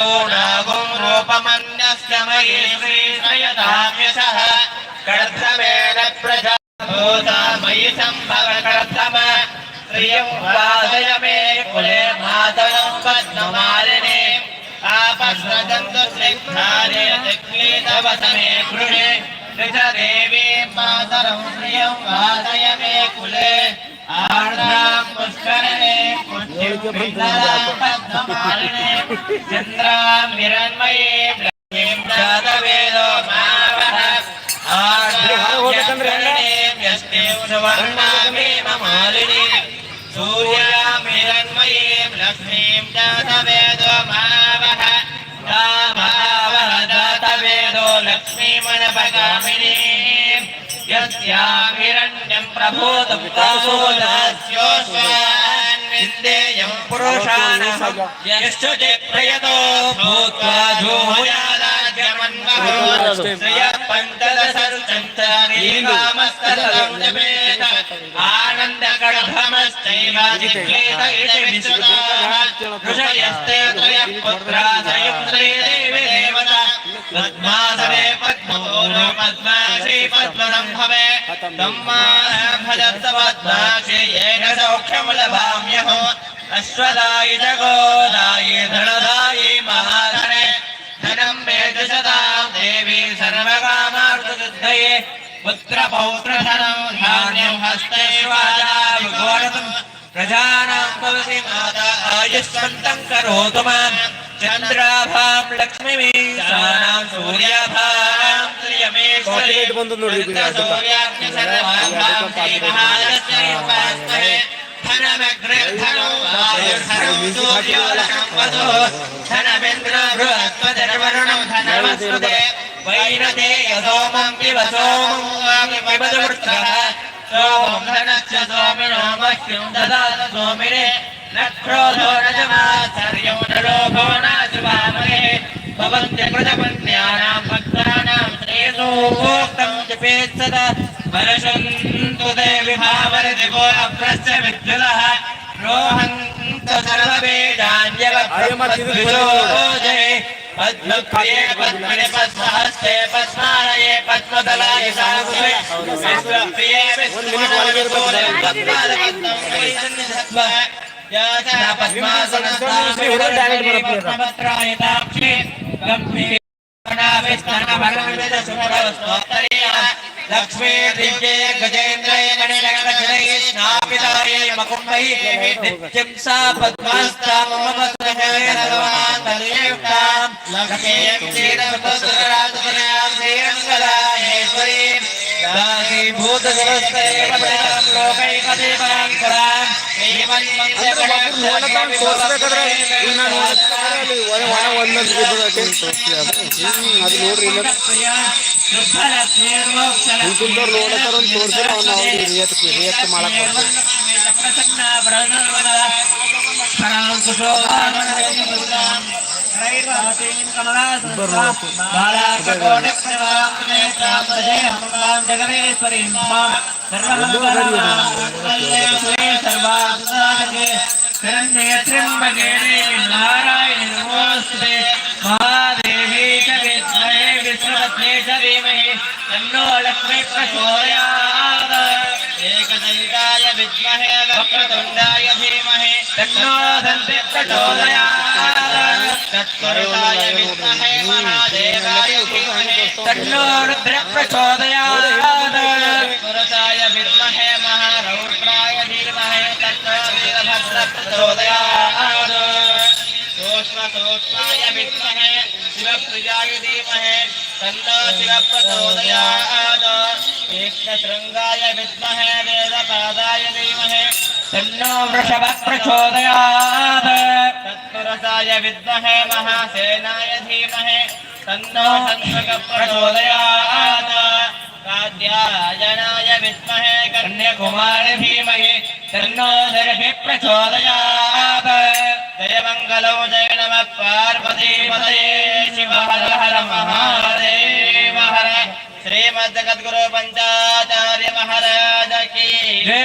नागुं रूपमन्यस्य मयि श्रीश्रयताम्यशः कर्धमेन प्रजाभूता मयि सम्भव कर्धम श्रियं वादय मे कुले मातरं पद्ममालिनी आपस्रजन्तु स्निग्धारे दिक्लीतवसमे गृहे ऋषदेवीं मातरं श्रियं वादय मे कुले आर्द्रां पुष्करिणे पुष्टिं पद्ममालिने चन्द्रां हिरण्मयीं लक्ष्मीं जातवेदो मावः आर्द्रां यष्टिं सुवर्णामेममालिनी सूर्यां हिरण्मयीं लक्ष्मीं जातवेदो मावः तामावः जातवेदो लक्ष्मीमनपगामिनी यस्यां हिरण्यं प्रभूतमुतासोदास्योऽस्वान्विन्देयं पुरुषानहं यश्चुते प्रयतो भूत्वा धूमयादाज्यमन्वहो श्रियः पञ्चदशर्चञ्चारीकामस्तदं जपेत आनन्दगर्भमश्चैव जिह्वेत इति विश्रुताः ऋषयस्ते त्रयः पुत्रा संयुक्त्रीदेवी देवता पद्मासने पद्मपूर्व पद्माक्षी पद्मसम्भवे भजत्सपद्माक्षी येन सौख्यं लभाम्यहो अश्वदायि च गोदायि धनदायि महाधने धनं मे दशतां देवी सर्वकामार्थसिद्धये पुत्रपौत्रधनं धान्यं हस्तैर्वाजाभिघोरतम् प्रजानां भवति माता आयुष्मन्तं करोतु मां चन्द्राभां लक्ष्मीमीशानां सूर्याभां श्रियमेश्वरी सूर्याग्निसर्वाभां श्रीमहालक्ष्मीर्वास्महे धनमग्रधनो वायुर्धनं सूर्योदकं वधुः धनमिन्द्रो बृहस्पतिर्वरुणं धनमस्मृते वैरतेय सोमं पिब सोमं पिबदवृत्रः सोमं धनश्च सोमिनो मह्यं ददातु सोमिने न क्रोधो न च मात्सर्यो न लोभो न शुभामहे भवन्ति प्रजपत्न्यानां भक्तानां श्रेयोक्तं जपेत् सदा वर्षन्तु ते विभावरदिवो अभ्रस्य विद्युलः रोहन्तु सर्ववेदान्यवभ्रमद्विषोजये पद्मप्रिये पद्मने पद्महस्ते पद्मालये पद्मदलाय सानुवे विश्वप्रिये विश्वनामविभूते पद्मालपद्मं याचना पद्मासनस्तास्मिवदन्ति पद्मपत्रायताक्षे गम्भीरनाविस्तनभरणविदशुभरस्तोत्तरीयः लक्ष्मी दिव्ये गजेन्द्रये मणिरङ्गजनैः स्नापितायै मकुम्भैः नित्यं सा पद्मास्ता मम पद्मजयरवान्तलयुक्तां लक्ष्मीं क्षीरसुतराजतनयां श्रीरङ्गदायेश्वरीं दासीभूतसरस्तेन पतितं लोकैकदेवां पुरां नारायण नमोस्तुते महादेवी च विद्महे विष्णुपत्नी च धीमहि तन्नो लक्ष्मी प्रचोदयात् एकदन्ताय विद्महे वक्रतुण्डाय धीमहि तन्नो दन्ती प्रचोदयात् तत्पुरुषाय विद्महे महादेवाय धीमहि तन्नो रुद्र प्रचोदयात् तत्पुरुषाय विद्महे महारौद्राय धीमहि तन्नो वीरभद्र प्रचोदयात् सूक्ष्माय विद्महे शिवप्रियाय धीमहि तन्नो शिव प्रचोदयात् तीक्ष्णशृङ्गाय विद्महे वेदपादाय धीमहि तन्नो वृषभ प्रचोदयात् तत्पुरुषाय विद्महे महासेनाय धीमहि तन्नो शङ्खः प्रचोदयात् कात्यायनाय विद्महे कन्याकुमारी धीमहि तन्नो दर्भि प्रचोदयात् जयमङ्गलो जय नमः पार्वतीपतये शिव हर हर महादेव हर श्रीमद् जगद्गुरु पंचाचार्य महाराज की जय।